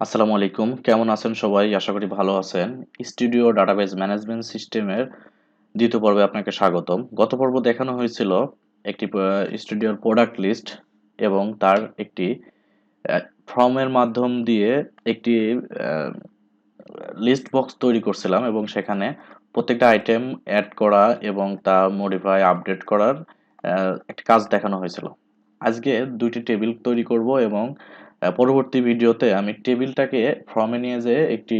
আসসালামু আলাইকুম, কেমন আছেন সবাই? আশা করি ভালো আছেন। স্টুডিও ডাটাবেজ ম্যানেজমেন্ট সিস্টেমের দ্বিতীয় পর্বে আপনাকে স্বাগতম। গত পর্ব দেখানো হয়েছিল একটি স্টুডিওর প্রোডাক্ট লিস্ট এবং তার একটি ফর্মের মাধ্যম দিয়ে একটি লিস্ট বক্স তৈরি করছিলাম এবং সেখানে প্রত্যেকটা আইটেম অ্যাড করা এবং তা মডিফাই আপডেট করার একটা কাজ দেখানো হয়েছিল। আজকে দুইটি টেবিল তৈরি করব এবং পরবর্তী ভিডিওতে আমি টেবিলটাকে ফর্মে নিয়ে যেয়ে একটি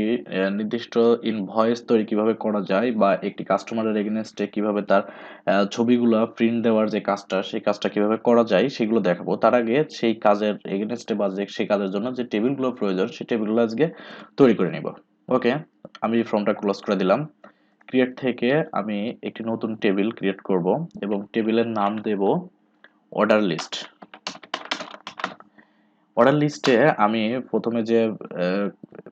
নির্দিষ্ট ইনভয়েস তৈরি কিভাবে করা যায় বা একটি কাস্টমারের এগেনস্টে কিভাবে তার ছবিগুলো প্রিন্ট দেওয়ার যে কাজটা সেই কাজটা কিভাবে করা যায় সেগুলো দেখাবো। তার আগে সেই কাজের এগেনস্টে বা সেই কাজের জন্য যে টেবিলগুলো প্রয়োজন সেই টেবিলগুলো আজকে তৈরি করে নিব। ওকে, আমি ফর্মটা ক্লোজ করে দিলাম। ক্রিয়েট থেকে আমি একটি নতুন টেবিল ক্রিয়েট করব এবং টেবিলের নাম দেব অর্ডার লিস্ট। অর্ডার লিস্টে আমি প্রথমে যে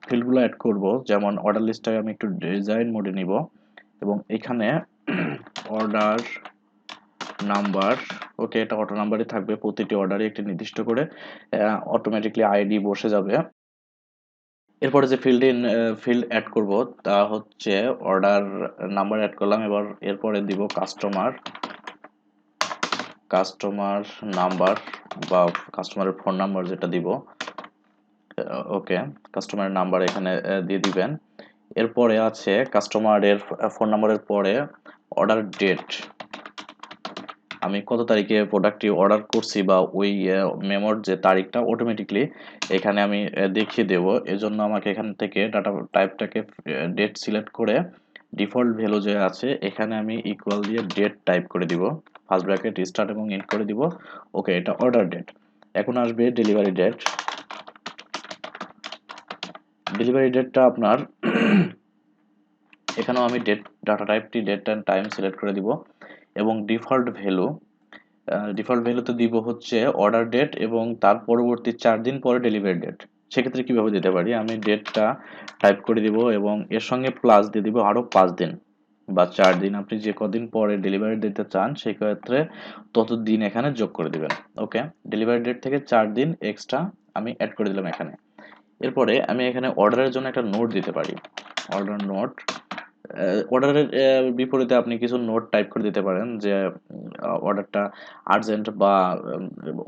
ফিল্ডগুলো অ্যাড করব, যেমন অর্ডার লিস্টটাকে আমি একটু ডিজাইন মোডে নিব এবং এখানে অর্ডার নাম্বার, ওকে, এটা অটো নাম্বারই থাকবে। প্রতিটি অর্ডারে একটি নির্দিষ্ট করে অটোমেটিকলি আইডি বসে যাবে। এরপরে যে ফিল্ড অ্যাড করব তা হচ্ছে অর্ডার নাম্বার অ্যাড করলাম। এবার এরপরে দিব কাস্টমার কাস্টমার নাম্বার বা কাস্টমারের ফোন নাম্বার যেটা দিব। ওকে, কাস্টমারের নাম্বার এখানে দিয়ে দিবেন। এরপরে আছে কাস্টমারের ফোন নাম্বারের পরে অর্ডার ডেট, আমি কত তারিখে প্রোডাক্টটি অর্ডার করছি বা ওই মেমোর যে তারিখটা অটোমেটিকলি এখানে আমি দেখিয়ে দেব। এজন্য আমাকে এখান থেকে ডাটা টাইপটাকে ডেট সিলেক্ট করে ডিফল্ট ভ্যালু যে আছে এখানে আমি ইকুয়াল দিয়ে ডেট টাইপ করে দিব, ফার্স্ট ব্র্যাকেট স্টার্ট এবং এন্ড করে দিব। ওকে, এটা অর্ডার ডেট। এখন আসবে ডেলিভারি ডেট। ডেলিভারি ডেটটা আপনার এখানেও আমি ডাটা টাইপটি ডেট অ্যান্ড টাইম সিলেক্ট করে দিব এবং ডিফল্ট ভ্যালুতে দিব হচ্ছে অর্ডার ডেট এবং তার পরবর্তী 4 দিন পরে ডেলিভারি ডেট। সেক্ষেত্রে কিভাবে দিতে পারি, আমি ডেটটা টাইপ করে দিব এবং এর সঙ্গে প্লাস দিয়ে দিব আরো 5 দিন বা 4 দিন, আপনি যে কদিন পরে ডেলিভারি দিতে চান সেই ক্ষেত্রে তত দিন এখানে যোগ করে দিবেন। ওকে, ডেলিভারি ডেট থেকে 4 দিন এক্সট্রা আমি অ্যাড করে দিলাম এখানে। এরপরে আমি এখানে অর্ডারের জন্য একটা নোট দিতে পারি, অর্ডার নোট। অর্ডারের বিপরীতে আপনি কিছু নোট টাইপ করে দিতে পারেন যে অর্ডারটা আর্জেন্ট বা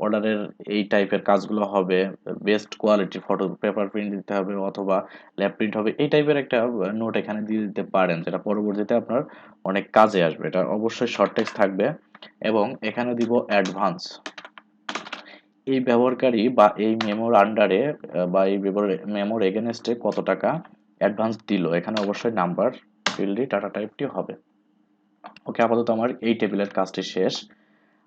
অর্ডারের এই টাইপের কাজগুলো হবে, best quality photo paper print দিতে হবে অথবা ল্যাব প্রিন্ট হবে, এই টাইপের একটা নোট এখানে দিয়ে দিতে পারেন যেটা পরবর্তীতে আপনার অনেক কাজে আসবে। এটা অবশ্যই শর্ট টেক্সট থাকবে এবং এখানে দিব অ্যাডভান্স। এই ব্যবহারকারী বা এই মেমোর আন্ডারে বা এই মেমোর এগেনস্টে কত টাকা অ্যাডভান্স দিল, এখানে অবশ্যই নাম্বার ফিল্ডে ডাটা টাইপটি হবে। ওকে, আপাতত আমার এই টেবিলের কাজটি শেষ।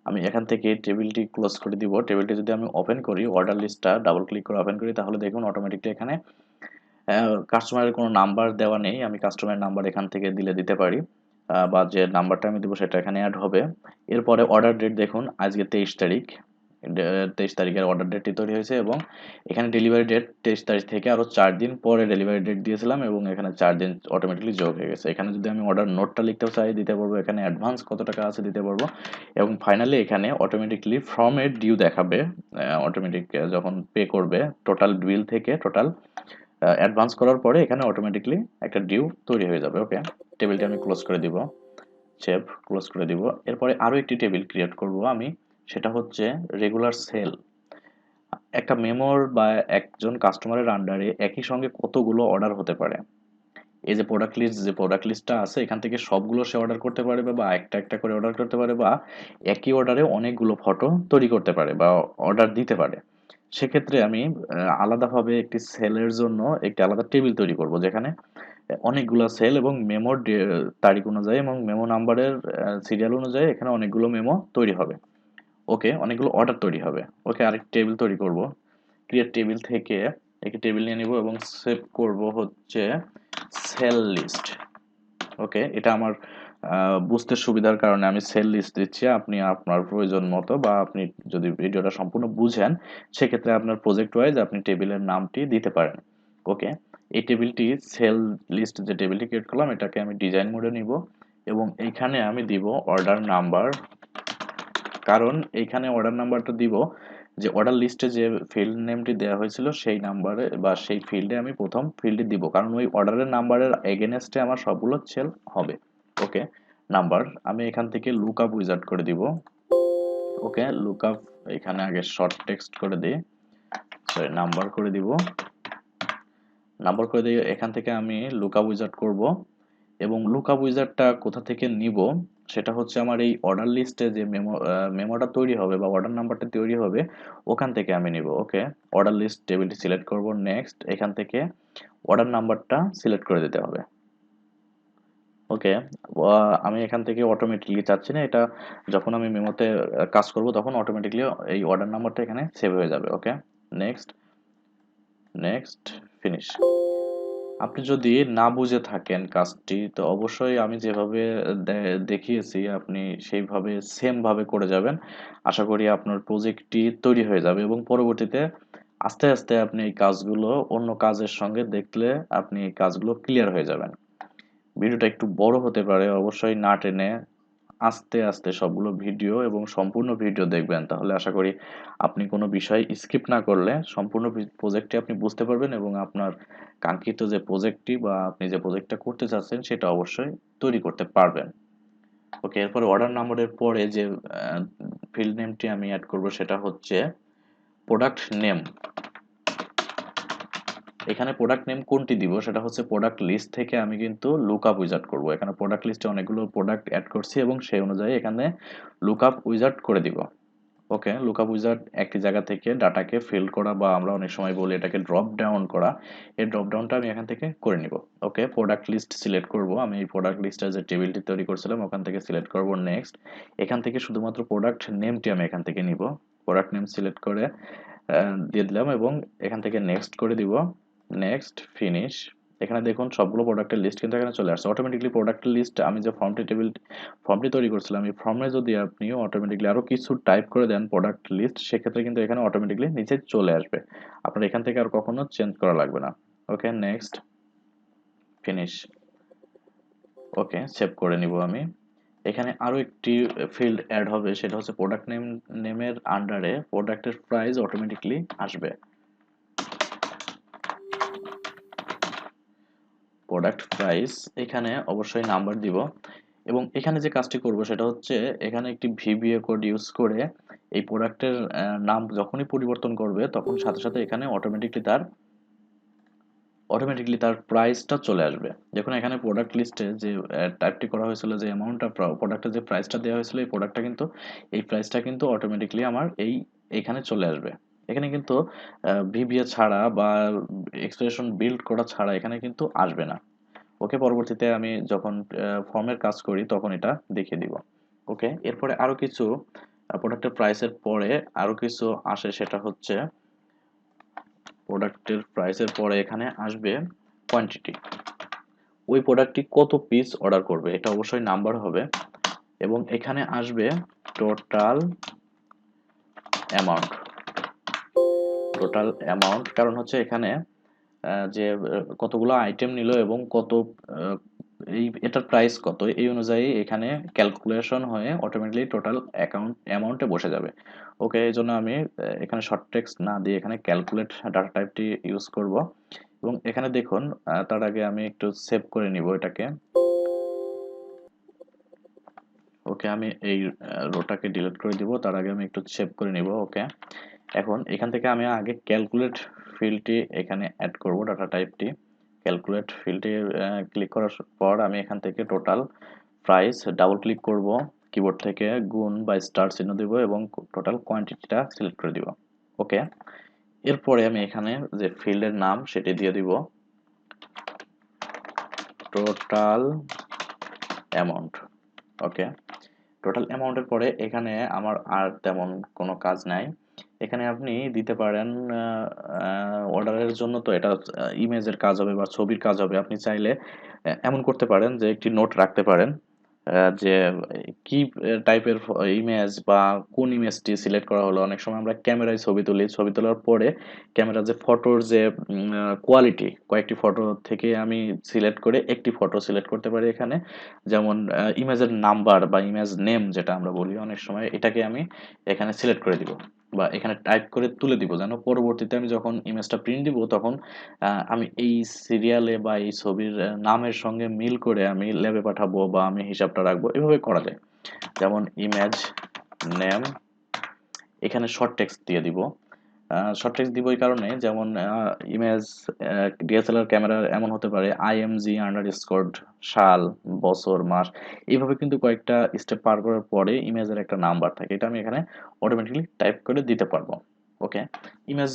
আমি এখান থেকে টেবিলটি ক্লোজ করে দিব। টেবিলটি যদি আমি ওপেন করি, অর্ডার লিস্টটা ডাবল ক্লিক করে ওপেন করি, তাহলে দেখুন অটোমেটিকলি এখানে কাস্টমারের কোনো নাম্বার দেওয়া নেই। আমি কাস্টমারের নাম্বার এখান থেকে দিতে পারি বা যে নাম্বারটা আমি দেবো সেটা এখানে অ্যাড হবে। এরপরে অর্ডার ডেট দেখুন, আজকে 23 তারিখ, 23 তারিখের অর্ডার ডেটটি তৈরি হয়েছে এবং এখানে ডেলিভারি ডেট 23 তারিখ থেকে আরও 4 দিন পরে ডেলিভারি ডেট দিয়েছিলাম এবং এখানে 4 দিন অটোমেটিকলি যোগ হয়ে গেছে। এখানে যদি আমি অর্ডার নোটটা লিখতেও চাই দিতে পারবো, এখানে অ্যাডভান্স কত টাকা আছে দিতে পারবো এবং ফাইনালি এখানে অটোমেটিকলি ফর্মের ডিউ দেখাবে। অটোমেটিক যখন পে করবে টোটাল বিল থেকে টোটাল অ্যাডভান্স করার পরে এখানে অটোমেটিকলি একটা ডিউ তৈরি হয়ে যাবে। ওকে, টেবিলটি আমি ক্লোজ করে দিব, সেভ, ক্লোজ করে দিব। এরপরে আরও একটি টেবিল ক্রিয়েট করব আমি, সেটা হচ্ছে রেগুলার সেল। একটা মেমোর বা একজন কাস্টমারের আন্ডারে একই সঙ্গে কতগুলো অর্ডার হতে পারে, এই যে প্রোডাক্ট লিস্টটা আছে এখান থেকে সবগুলো সে অর্ডার করতে পারে বা একটা একটা করে অর্ডার করতে পারে বা একই অর্ডারে অনেকগুলো ফটো তৈরি করতে পারে বা অর্ডার দিতে পারে। সেক্ষেত্রে আমি আলাদাভাবে একটি সেলের জন্য একটি আলাদা টেবিল তৈরি করব যেখানে অনেকগুলো সেল এবং মেমোর তারিখ অনুযায়ী এবং মেমো নাম্বারের সিরিয়াল অনুযায়ী এখানে অনেকগুলো মেমো তৈরি হবে। ওকে, অনেকগুলো অর্ডার তৈরি হবে। ওকে, আরেকটি টেবিল তৈরি করব। ক্রিয়েট টেবিল থেকে একটি টেবিল নিয়ে নিব এবং সেভ করব হচ্ছে সেল লিস্ট। ওকে, এটা আমার বুঝতে সুবিধার কারণে আমি সেল লিস্ট দিচ্ছি। আপনি আপনার প্রয়োজন মতো বা আপনি যদি ভিডিওটা সম্পূর্ণ বুঝেন সেক্ষেত্রে আপনার প্রজেক্ট ওয়াইজ আপনি টেবিলের নামটি দিতে পারেন। ওকে, এই টেবিলটি সেল লিস্ট যে টেবিলটি ক্রিয়েট করলাম এটাকে আমি ডিজাইন মোডে নিব এবং এইখানে আমি দিব অর্ডার নাম্বার, কারণ এইখানে অর্ডার নাম্বারটা দিব যে অর্ডার লিস্টে যে ফিল্ড নেমটি দেওয়া হয়েছিল সেই নাম্বারে বা সেই ফিল্ডে আমি প্রথম ফিল্ডে দিব, কারণ ওই অর্ডারের নাম্বারের এগেনস্টে আমার সবগুলো সেল হবে। ওকে, নাম্বার আমি এখান থেকে লুকআপ উইজার্ড করে দিব। ওকে, লুকআপ এখানে আগে শর্ট টেক্সট করে দিই, সরি নাম্বার করে দিব, নাম্বার করে দিয়ে এখান থেকে আমি লুকআপ উইজার্ড করব। এবং লুকআপ উইজার্ডটা কোথা থেকে নিব সেটা হচ্ছে আমার এই অর্ডার লিস্টে যে মেমোটা তৈরি হবে বা অর্ডার নাম্বারটা তৈরি হবে ওখান থেকে আমি নিব। ওকে, অর্ডার লিস্ট টেবিলটি সিলেক্ট করব, নেক্সট এখান থেকে অর্ডার নাম্বারটা সিলেক্ট করে দিতে হবে। ওকে, আমি এখান থেকে অটোমেটিকলি চাচ্ছি না, এটা যখন আমি মেমোতে কাজ করব তখন অটোমেটিকলি এই অর্ডার নাম্বারটা এখানে সেভ হয়ে যাবে। ওকে, নেক্সট, নেক্সট, ফিনিশ। আপনি যদি না বুঝে থাকেন কাজটি তো অবশ্যই আমি যেভাবে দেখিয়েছি আপনি সেইভাবে সেম ভাবে করে যাবেন। আশা করি আপনার প্রজেক্টটি তৈরি হয়ে যাবে এবং পরবর্তীতে আস্তে আস্তে আপনি এই কাজগুলো অন্য কাজের সঙ্গে দেখলে আপনি এই কাজগুলো ক্লিয়ার হয়ে যাবেন। ভিডিওটা একটু বড় হতে পারে, অবশ্যই না টেনে আস্তে আস্তে সবগুলো ভিডিও এবং সম্পূর্ণ ভিডিও দেখবেন, তাহলে আশা করি আপনি কোনো বিষয় স্কিপ না করলে সম্পূর্ণ প্রজেক্টটি আপনি বুঝতে পারবেন এবং আপনার কাঙ্ক্ষিত যে প্রজেক্টটি বা আপনি যে প্রজেক্টটা করতে চাচ্ছেন সেটা অবশ্যই তৈরি করতে পারবেন। ওকে, এরপরে অর্ডার নাম্বারের পরে যে ফিল্ড নেমটি আমি অ্যাড করব সেটা হচ্ছে প্রোডাক্ট নেম। এখানে প্রোডাক্ট নেম কোনটি দিব সেটা হচ্ছে প্রোডাক্ট লিস্ট থেকে আমি কিন্তু লুকআপ উইজার্ড করব। এখানে প্রোডাক্ট লিস্টে অনেকগুলো প্রোডাক্ট অ্যাড করছি এবং সেই অনুযায়ী এখানে লুকআপ উইজার্ড করে দিব। ওকে, লুকআপ উইজার্ড একটি জায়গা থেকে ডাটাকে ফিল করা বা আমরা অনেক সময় বলি এটাকে ড্রপ ডাউন করা, এই ড্রপ ডাউনটা আমি এখান থেকে করে নিব। ওকে, প্রোডাক্ট লিস্ট সিলেক্ট করব, আমি এই প্রোডাক্ট লিস্টের যে টেবিলটি তৈরি করছিলাম ওখান থেকে সিলেক্ট করব, নেক্সট এখান থেকে শুধুমাত্র প্রোডাক্ট নেমটি আমি এখান থেকে নিব। প্রোডাক্ট নেম সিলেক্ট করে দিয়ে দিলাম এবং এখান থেকে নেক্সট করে দিব, নেক্সট, ফিনিশ। এখানে দেখুন সবগুলো প্রোডাক্টের লিস্ট কিন্তু এখানে চলে আসছে অটোমেটিকলি। প্রোডাক্টের লিস্ট আমি যে ফর্মটি তৈরি করছিলাম এই ফর্মে যদি আপনি অটোমেটিকলি আরো কিছু টাইপ করে দেন প্রোডাক্ট লিস্ট, সেক্ষেত্রে কিন্তু এখানে অটোমেটিকলি নিচে চলে আসবে, আপনার এখান থেকে আর কখনো চেঞ্জ করা লাগবে না। ওকে, নেক্সট, ফিনিশ। ওকে, সেভ করে নিব আমি। এখানে আরো একটি ফিল্ড অ্যাড হবে সেটা হচ্ছে প্রোডাক্ট নেমের আন্ডারে প্রোডাক্টের প্রাইস অটোমেটিকলি আসবে। প্রোডাক্ট প্রাইস, এখানে অবশ্যই নাম্বার দিব এবং এখানে যে কাজটি করব সেটা হচ্ছে এখানে একটি ভিবিএ কোড ইউজ করে এই প্রোডাক্টের নাম যখনই পরিবর্তন করবে তখন সাথে সাথে এখানে অটোমেটিকলি তার প্রাইসটা চলে আসবে। দেখুন এখানে প্রোডাক্ট লিস্টে যে টাইপটি করা হয়েছিল, যে অ্যামাউন্টটা প্রোডাক্টের যে প্রাইসটা দেওয়া হয়েছিল এই প্রাইসটা কিন্তু অটোমেটিকলি আমার এইখানে চলে আসবে। এখানে কিন্তু ভিবিএ ছাড়া বা এক্সপ্রেশন বিল্ড করা ছাড়া এখানে কিন্তু আসবে না। ওকে, পরবর্তীতে আমি যখন ফর্মের কাজ করি তখন এটা দেখিয়ে দিব। ওকে, এরপরে আরো কিছু প্রোডাক্টের প্রাইসের পরে আরো কিছু আসে সেটা হচ্ছে প্রোডাক্টের প্রাইসের পরে এখানে আসবে কোয়ান্টিটি। ওই প্রোডাক্টটি কত পিস অর্ডার করবে এটা অবশ্যই নাম্বার হবে এবং এখানে আসবে টোটাল অ্যামাউন্ট। টোটাল অ্যামাউন্ট কারণ হচ্ছে এখানে যে কতগুলো আইটেম নিল এবং কত এটার প্রাইস কত এই অনুযায়ী এখানে ক্যালকুলেশন হয়ে অটোমেটিকলি টোটাল অ্যামাউন্টে বসে যাবে। ওকে, এই জন্য আমি এখানে শর্ট টেক্সট না দিয়ে এখানে ক্যালকুলেট ডাটা টাইপটি ইউজ করব এবং এখানে দেখুন তার আগে আমি একটু সেভ করে নিব এটাকে। ওকে, আমি এই রোটাকে ডিলিট করে দিব, তার আগে আমি একটু সেভ করে নিব। ওকে, এখন এখান থেকে আমি আগে ক্যালকুলেট ফিল্ডটি এখানে অ্যাড করব, ডাটা টাইপটি। ক্যালকুলেট ফিল্ডে ক্লিক করার পর আমি এখান থেকে টোটাল প্রাইস ডাবল ক্লিক করব, কিবোর্ড থেকে গুণ বা স্টার চিহ্ন দিব এবং টোটাল কোয়ান্টিটিটা সিলেক্ট করে দিব। ওকে, এরপরে আমি এখানে যে ফিল্ডের নাম সেটি দিয়ে দিব টোটাল অ্যামাউন্ট। ওকে, টোটাল অ্যামাউন্টের পরে এখানে আমার আর তেমন কোনো কাজ নাই। এখানে আপনি দিতে পারেন অর্ডারের জন্য তো এটা ইমেজের কাজ হবে বা ছবির কাজ হবে, আপনি চাইলে এমন করতে পারেন যে একটি নোট রাখতে পারেন যে কি টাইপের ইমেজ বা কোন ইমেজটি সিলেক্ট করা হলো। অনেক সময় আমরা ক্যামেরায় ছবি তুলি, ছবি তোলার পরে ক্যামেরার যে ফটোর যে কোয়ালিটি, কয়েকটি ফটো থেকে আমি সিলেক্ট করে একটি ফটো সিলেক্ট করতে পারি এখানে, যেমন ইমেজের নাম্বার বা ইমেজ নেম যেটা আমরা বলি অনেক সময়, এটাকে আমি এখানে সিলেক্ট করে দিব। বা এখানে টাইপ করে তুলে দিব, যেন পরবর্তীতে আমি যখন ইমেজটা প্রিন্ট দিব তখন আমি এই সিরিয়ালে বা এই ছবির নামের সঙ্গে মিল করে আমি ল্যাবে পাঠাবো বা আমি হিসাবটা রাখবো, এভাবে করা যায়। যেমন ইমেজ নেম, এখানে শর্ট টেক্সট দিয়ে দিব। শর্ট টেক্সট দিব এই কারণে, যেমন ইমেজ ডিএসএলআর ক্যামেরার এমন হতে পারে আইএমজি আন্ডারস্কোর সাল, বছর, মাস, এইভাবে কিন্তু কয়েকটা স্টেপ পার করার পরে ইমেজের একটা নাম্বার থাকে, এটা আমি এখানে অটোমেটিক্যালি টাইপ করে দিতে পারবো। ওকে, ইমেজ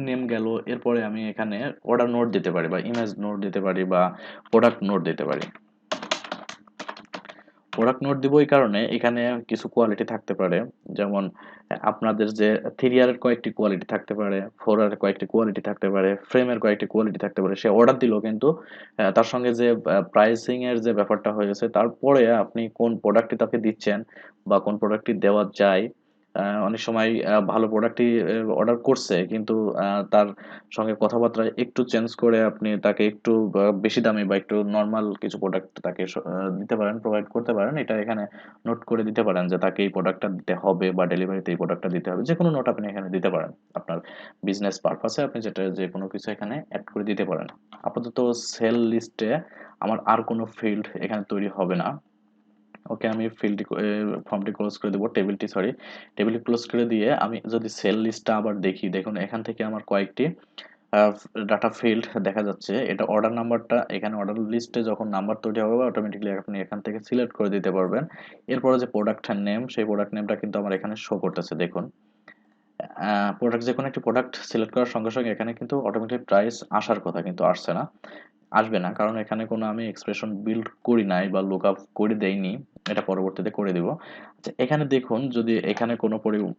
নেম গেল, এরপরে আমি এখানে অর্ডার নোট দিতে পারি বা ইমেজ নোট দিতে পারি বা প্রোডাক্ট নোট দিতে পারি। প্রোডাক্ট নোট দিব এই কারণে, এখানে কিছু কোয়ালিটি থাকতে পারে, যেমন আপনাদের যে 3R এর কয়েকটি কোয়ালিটি থাকতে পারে, 4R এর কয়েকটি কোয়ালিটি থাকতে পারে, ফ্রেমের কয়েকটি কোয়ালিটি থাকতে পারে। সে অর্ডার দিল কিন্তু তার সঙ্গে যে প্রাইসিং এর যে ব্যাপারটা হয়েছে, তারপরে আপনি কোন প্রোডাক্টটি তাকে দিচ্ছেন বা কোন প্রোডাক্টটি দেওয়া যায়, অনেক সময় ভালো প্রোডাক্টই অর্ডার করছে, কিন্তু তার সঙ্গে কথাবার্তা একটু চেঞ্জ করে আপনি তাকে একটু বেশি দামি বা একটু নর্মাল কিছু প্রোডাক্ট তাকে দিতে পারেন, প্রোভাইড করতে পারেন। এটা এখানে নোট করে দিতে পারেন যে তাকে এই প্রোডাক্টটা দিতে হবে বা ডেলিভারিতে এই প্রোডাক্টটা দিতে হবে, যে কোনো নোট আপনি এখানে দিতে পারেন। আপনার বিজনেস পারপাসে আপনি যেটা যে কোনো কিছু এখানে অ্যাড করে দিতে পারেন। আপাতত সেল লিস্টে আমার আর কোনো ফিল্ড এখানে তৈরি হবে না। ওকে, আমি ফিল্ডটি ফর্মটি ক্লোজ করে দেবো, টেবিলটি ক্লোজ করে দিয়ে আমি যদি সেল লিস্টটা আবার দেখি, দেখুন এখান থেকে আমার কয়েকটি ডাটা ফিল্ড দেখা যাচ্ছে। এটা অর্ডার নাম্বারটা, এখানে অর্ডার লিস্টে যখন নাম্বার তৈরি হবে অটোমেটিক্যালি আপনি এখান থেকে সিলেক্ট করে দিতে পারবেন। এরপরে যে প্রোডাক্টের নেম, সেই প্রোডাক্ট নেমটা কিন্তু আমার এখানে শো করতেছে, দেখুন প্রোডাক্ট, যে কোনো একটি প্রোডাক্ট সিলেক্ট করার সঙ্গে সঙ্গে এখানে কিন্তু অটোমেটিক প্রাইস আসার কথা, কিন্তু আসছে না, আসবে না, কারণ এখানে কোনো আমি এক্সপ্রেশন বিল্ড করি নাই বা লুক আপ করে দেইনি। এটা পরবর্তীতে করে দিব। আচ্ছা, এখানে দেখুন যদি এখানে কোনো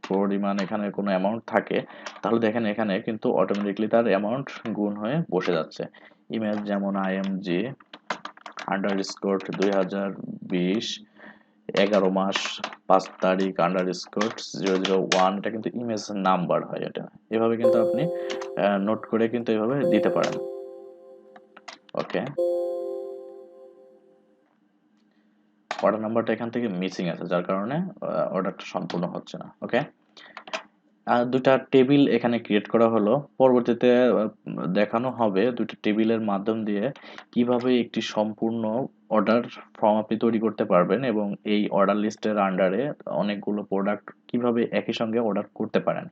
পরিমাণ এখানে কোনো অ্যামাউন্ট থাকে, তাহলে দেখেন এখানে কিন্তু অটোমেটিকলি তার অ্যামাউন্ট গুণ হয়ে বসে যাচ্ছে। ইমেজ যেমন আইএমজি আন্ডারস্কোর 2020 11 মাস 5 তারিখ আন্ডারস্কোর 001, এটা কিন্তু ইমেজ নাম্বার হয়। এটা এভাবে কিন্তু আপনি নোট করে কিন্তু এভাবে দিতে পারেন। ওকে, অর্ডার নাম্বারটা এখান থেকে মিসিং আছে, যার কারণে অর্ডারটা সম্পূর্ণ হচ্ছে না। ওকে, আর দুটা টেবিল এখানে ক্রিয়েট করা হলো, পরবর্তীতে দেখানো হবে দুটো টেবিলের মাধ্যম দিয়ে কিভাবে একটি সম্পূর্ণ অর্ডার ফর্ম আপনি তৈরি করতে পারবেন এবং এই অর্ডার লিস্টের আন্ডারে অনেকগুলো প্রোডাক্ট কিভাবে একই সঙ্গে অর্ডার করতে পারেন।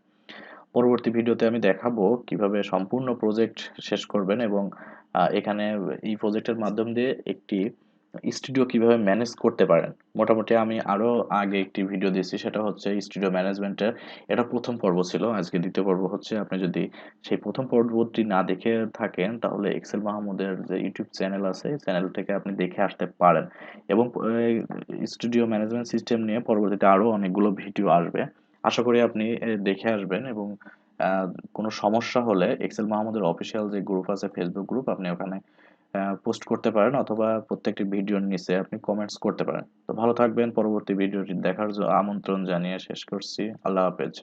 পরবর্তী ভিডিওতে আমি দেখাবো কিভাবে সম্পূর্ণ প্রজেক্ট শেষ করবেন এবং এখানে এই প্রজেক্টের মাধ্যম দিয়ে একটি স্টুডিও কিভাবে ম্যানেজ করতে পারেন। মোটামুটি আমি আরো আগে একটি ভিডিও দিয়েছি, সেটা হচ্ছে স্টুডিও ম্যানেজমেন্টের। এটা প্রথম পর্ব ছিল, আজকে দ্বিতীয় পর্ব হচ্ছে। আপনি যদি সেই প্রথম পর্বটি না দেখে থাকেন তাহলে এক্সেল মাহমুদের যে ইউটিউব চ্যানেল আছে, চ্যানেল থেকে আপনি দেখে আসতে পারেন। এবং স্টুডিও ম্যানেজমেন্ট সিস্টেম নিয়ে পরবর্তীতে আরো অনেকগুলো ভিডিও আসবে, আশা করি আপনি দেখে আসবেন। এবং আহ, কোনো সমস্যা হলে এক্সেল মাহমুদের অফিসিয়াল যে গ্রুপ আছে, ফেসবুক গ্রুপ, আপনি ওখানে পোস্ট করতে পারেন অথবা প্রত্যেকটি ভিডিওর নিচে আপনি কমেন্টস করতে পারেন। তো ভালো থাকবেন, পরবর্তী ভিডিওটি দেখার আমন্ত্রণ জানিয়ে শেষ করছি। আল্লাহ হাফেজ।